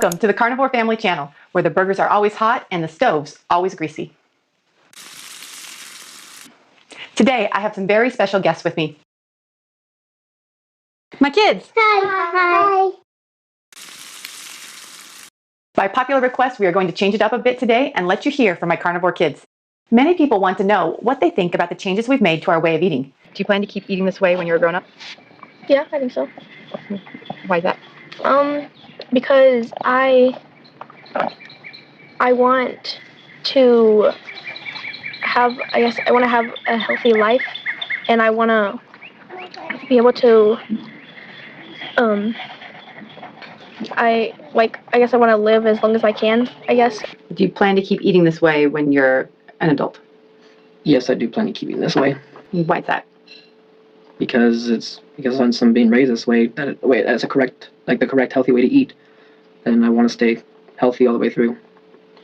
Welcome to the Carnivore Family Channel, where the burgers are always hot and the stoves always greasy. Today, I have some very special guests with me. My kids! Hi! By popular request, we are going to change it up a bit today and let you hear from my carnivore kids. Many people want to know what they think about the changes we've made to our way of eating. Do you plan to keep eating this way when you're a grown-up? Yeah, I think so. Why is that? Because I want to have, I want to have a healthy life, and I want to be able to, I want to live as long as I can, I guess. Do you plan to keep eating this way when you're an adult? Yes, I do plan to keep eating this way. Why is that? Because once I'm being raised this way, that's the correct healthy way to eat, and I want to stay healthy all the way through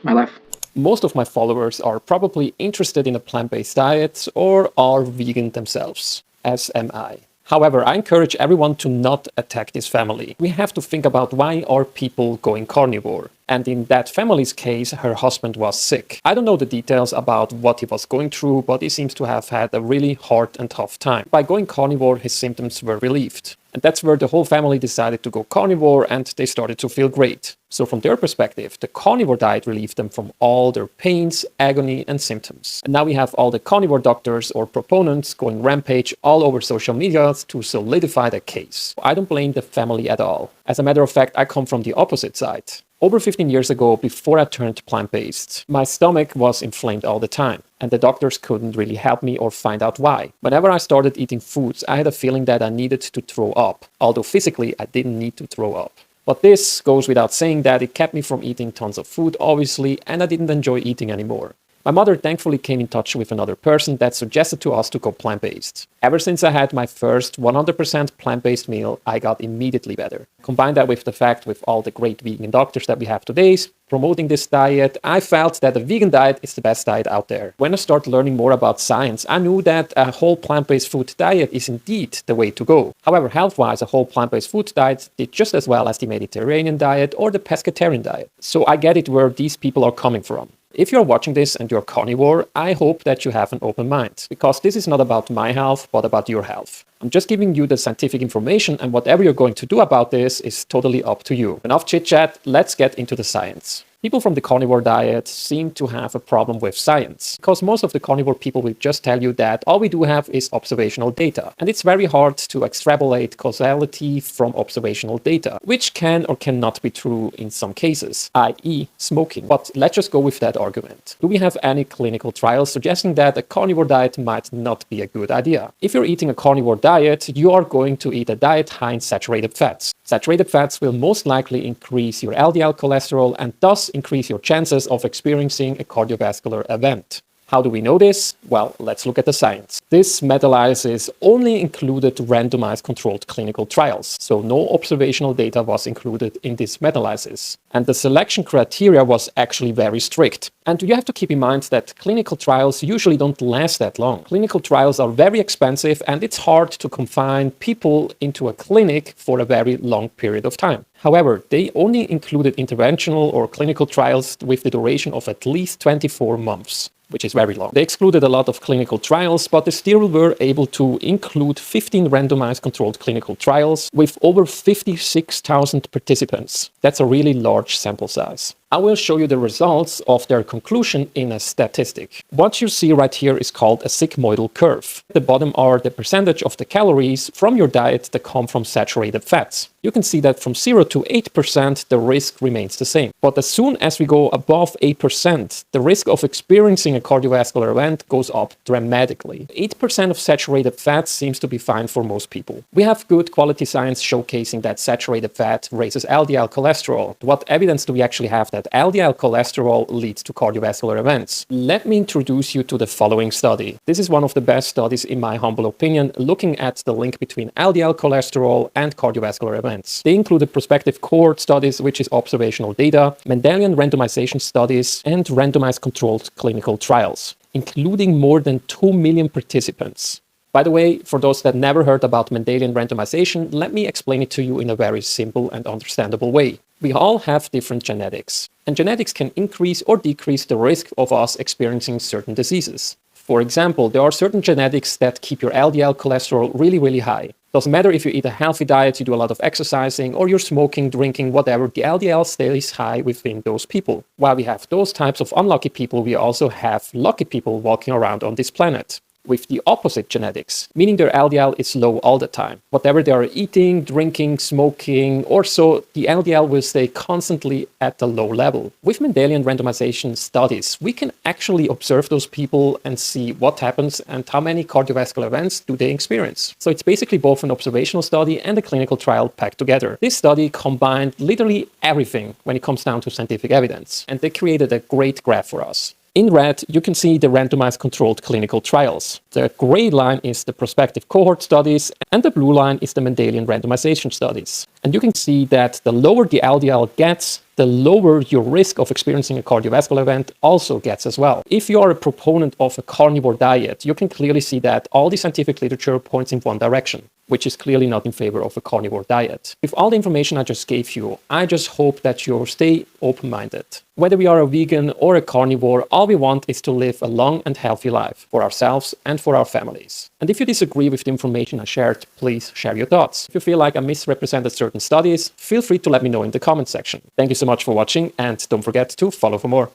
my life. Most of my followers are probably interested in a plant-based diet or are vegan themselves, as am I. However, I encourage everyone to not attack this family. We have to think about why are people going carnivore. And in that family's case, her husband was sick. I don't know the details about what he was going through, but he seems to have had a really hard and tough time. By going carnivore, his symptoms were relieved. And that's where the whole family decided to go carnivore, and they started to feel great. So from their perspective, the carnivore diet relieved them from all their pains, agony, and symptoms. And now we have all the carnivore doctors or proponents going rampage all over social media to solidify the case. I don't blame the family at all. As a matter of fact, I come from the opposite side. Over 15 years ago, before I turned plant-based, my stomach was inflamed all the time, and the doctors couldn't really help me or find out why. Whenever I started eating foods, I had a feeling that I needed to throw up, although physically I didn't need to throw up. But this goes without saying that it kept me from eating tons of food, obviously, and I didn't enjoy eating anymore. My mother thankfully came in touch with another person that suggested to us to go plant-based. Ever since I had my first 100% plant-based meal, I got immediately better. Combine that with the fact with all the great vegan doctors that we have today promoting this diet, I felt that a vegan diet is the best diet out there. When I started learning more about science, I knew that a whole plant-based food diet is indeed the way to go. However, health-wise, a whole plant-based food diet did just as well as the Mediterranean diet or the pescatarian diet. So I get it where these people are coming from. If you're watching this and you're carnivore, I hope that you have an open mind, because this is not about my health, but about your health. I'm just giving you the scientific information, and whatever you're going to do about this is totally up to you. Enough chit-chat, let's get into the science. People from the carnivore diet seem to have a problem with science, because most of the carnivore people will just tell you that all we do have is observational data. And it's very hard to extrapolate causality from observational data, which can or cannot be true in some cases, i.e. smoking. But let's just go with that argument. Do we have any clinical trials suggesting that a carnivore diet might not be a good idea? If you're eating a carnivore diet, you are going to eat a diet high in saturated fats. Saturated fats will most likely increase your LDL cholesterol and thus increase your chances of experiencing a cardiovascular event. How do we know this? Well, let's look at the science. This meta-analysis only included randomized controlled clinical trials, so no observational data was included in this meta-analysis. And the selection criteria was actually very strict. And you have to keep in mind that clinical trials usually don't last that long. Clinical trials are very expensive, and it's hard to confine people into a clinic for a very long period of time. However, they only included interventional or clinical trials with the duration of at least 24 months. Which is very long. They excluded a lot of clinical trials, but they still were able to include 15 randomized controlled clinical trials with over 56,000 participants. That's a really large sample size. I will show you the results of their conclusion in a statistic. What you see right here is called a sigmoidal curve. At the bottom are the percentage of the calories from your diet that come from saturated fats. You can see that from 0 to 8%, the risk remains the same. But as soon as we go above 8%, the risk of experiencing a cardiovascular event goes up dramatically. 8% of saturated fat seems to be fine for most people. We have good quality science showcasing that saturated fat raises LDL cholesterol. What evidence do we actually have that LDL cholesterol leads to cardiovascular events? Let me introduce you to the following study. This is one of the best studies, in my humble opinion, looking at the link between LDL cholesterol and cardiovascular events. They included prospective cohort studies, which is observational data, Mendelian randomization studies, and randomized controlled clinical trials, including more than 2 million participants. By the way, for those that never heard about Mendelian randomization, let me explain it to you in a very simple and understandable way. We all have different genetics, and genetics can increase or decrease the risk of us experiencing certain diseases. For example, there are certain genetics that keep your LDL cholesterol really, really high. Doesn't matter if you eat a healthy diet, you do a lot of exercising, or you're smoking, drinking, whatever, the LDL stays high within those people. While we have those types of unlucky people, we also have lucky people walking around on this planet with the opposite genetics, meaning their LDL is low all the time. Whatever they are eating, drinking, smoking, or so, the LDL will stay constantly at a low level. With Mendelian randomization studies, we can actually observe those people and see what happens and how many cardiovascular events do they experience. So it's basically both an observational study and a clinical trial packed together. This study combined literally everything when it comes down to scientific evidence, and they created a great graph for us. In red, you can see the randomized controlled clinical trials. The gray line is the prospective cohort studies, and the blue line is the Mendelian randomization studies. And you can see that the lower the LDL gets, the lower your risk of experiencing a cardiovascular event also gets as well. If you are a proponent of a carnivore diet, you can clearly see that all the scientific literature points in one direction, which is clearly not in favor of a carnivore diet. With all the information I just gave you, I just hope that you stay open-minded. Whether we are a vegan or a carnivore, all we want is to live a long and healthy life for ourselves and for our families. And if you disagree with the information I shared, please share your thoughts. If you feel like I misrepresented certain studies, feel free to let me know in the comment section. Thank you so much for watching, and don't forget to follow for more.